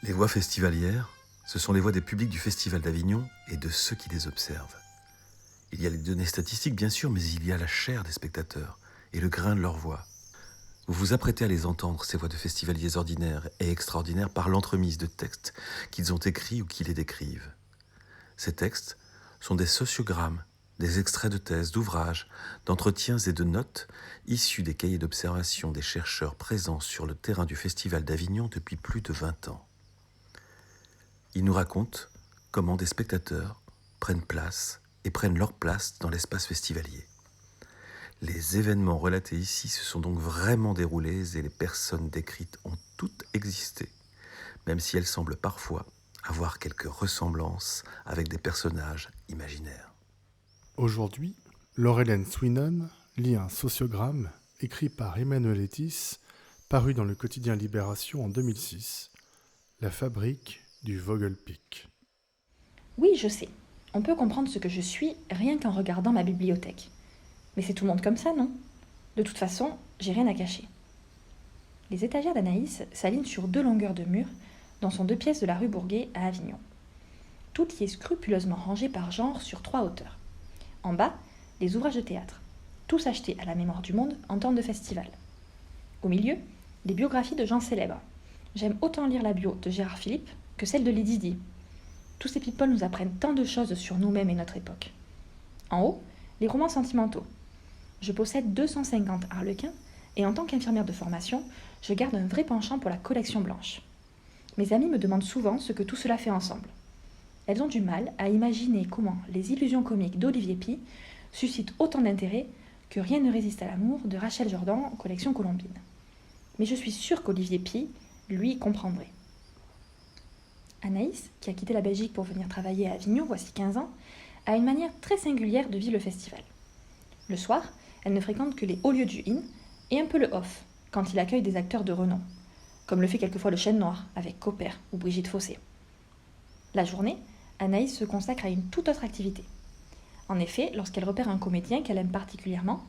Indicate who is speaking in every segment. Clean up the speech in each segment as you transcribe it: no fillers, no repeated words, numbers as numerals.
Speaker 1: Les voix festivalières, ce sont les voix des publics du Festival d'Avignon et de ceux qui les observent. Il y a les données statistiques, bien sûr, mais il y a la chair des spectateurs et le grain de leur voix. Vous vous apprêtez à les entendre, ces voix de festivaliers ordinaires et extraordinaires, par l'entremise de textes qu'ils ont écrits ou qui les décrivent. Ces textes sont des sociogrammes, des extraits de thèses, d'ouvrages, d'entretiens et de notes issus des cahiers d'observation des chercheurs présents sur le terrain du Festival d'Avignon depuis plus de 20 ans. Ils nous racontent comment des spectateurs prennent place et prennent leur place dans l'espace festivalier. Les événements relatés ici se sont donc vraiment déroulés et les personnes décrites ont toutes existé, même si elles semblent parfois avoir quelques ressemblances avec des personnages imaginaires.
Speaker 2: Aujourd'hui, Laurelène Swinnon lit un sociogramme écrit par Emmanuel Etis, paru dans le quotidien Libération en 2006, La fabrique du Vogelpick.
Speaker 3: Oui, je sais. On peut comprendre ce que je suis rien qu'en regardant ma bibliothèque. Mais c'est tout le monde comme ça, non? De toute façon, j'ai rien à cacher. Les étagères d'Anaïs s'alignent sur 2 longueurs de mur dans son 2 pièces de la rue Bourguet à Avignon. Tout y est scrupuleusement rangé par genre sur 3 hauteurs. En bas, les ouvrages de théâtre, tous achetés à la mémoire du monde en temps de festival. Au milieu, les biographies de gens célèbres. J'aime autant lire la bio de Gérard Philippe que celle de Lady Di. Tous ces people nous apprennent tant de choses sur nous-mêmes et notre époque. En haut, les romans sentimentaux. Je possède 250 harlequins et en tant qu'infirmière de formation, je garde un vrai penchant pour la collection blanche. Mes amies me demandent souvent ce que tout cela fait ensemble. Elles ont du mal à imaginer comment les illusions comiques d'Olivier Py suscitent autant d'intérêt que Rien ne résiste à l'amour de Rachel Jordan, collection Colombine. Mais je suis sûre qu'Olivier Py, lui, comprendrait. Anaïs, qui a quitté la Belgique pour venir travailler à Avignon voici 15 ans, a une manière très singulière de vivre le festival. Le soir, elle ne fréquente que les hauts lieux du IN et un peu le off, quand il accueille des acteurs de renom, comme le fait quelquefois le Chêne Noir avec Copper ou Brigitte Fossé. La journée, Anaïs se consacre à une toute autre activité. En effet, lorsqu'elle repère un comédien qu'elle aime particulièrement,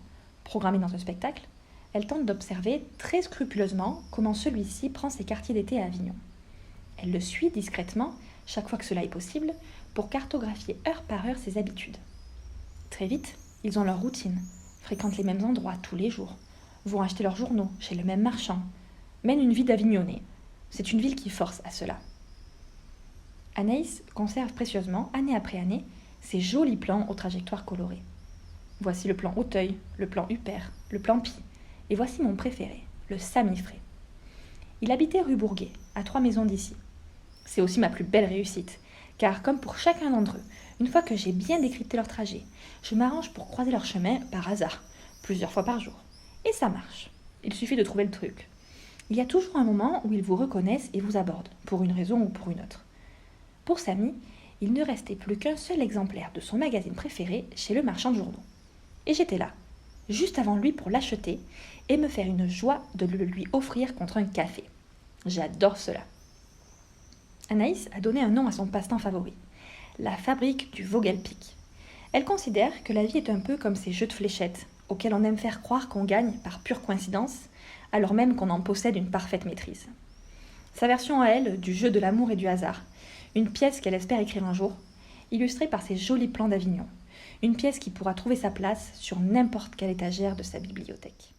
Speaker 3: programmé dans un spectacle, elle tente d'observer très scrupuleusement comment celui-ci prend ses quartiers d'été à Avignon. Elle le suit discrètement, chaque fois que cela est possible, pour cartographier heure par heure ses habitudes. Très vite, ils ont leur routine, fréquentent les mêmes endroits tous les jours, vont acheter leurs journaux chez le même marchand, mènent une vie d'Avignonnais. C'est une ville qui force à cela. Anaïs conserve précieusement, année après année, ces jolis plans aux trajectoires colorées. Voici le plan Auteuil, le plan Huppert, le plan Py, et voici mon préféré, le Samifré. Il habitait rue Bourguet, à 3 maisons d'ici. C'est aussi ma plus belle réussite, car comme pour chacun d'entre eux, une fois que j'ai bien décrypté leur trajet, je m'arrange pour croiser leur chemin par hasard, plusieurs fois par jour. Et ça marche. Il suffit de trouver le truc. Il y a toujours un moment où ils vous reconnaissent et vous abordent, pour une raison ou pour une autre. Pour Samy, il ne restait plus qu'un seul exemplaire de son magazine préféré chez le marchand de journaux. Et j'étais là, juste avant lui pour l'acheter et me faire une joie de le lui offrir contre un café. J'adore cela. Anaïs a donné un nom à son passe-temps favori, la fabrique du Vogelpick. Elle considère que la vie est un peu comme ces jeux de fléchettes, auxquels on aime faire croire qu'on gagne par pure coïncidence, alors même qu'on en possède une parfaite maîtrise. Sa version à elle du jeu de l'amour et du hasard, une pièce qu'elle espère écrire un jour, illustrée par ses jolis plans d'Avignon, une pièce qui pourra trouver sa place sur n'importe quelle étagère de sa bibliothèque.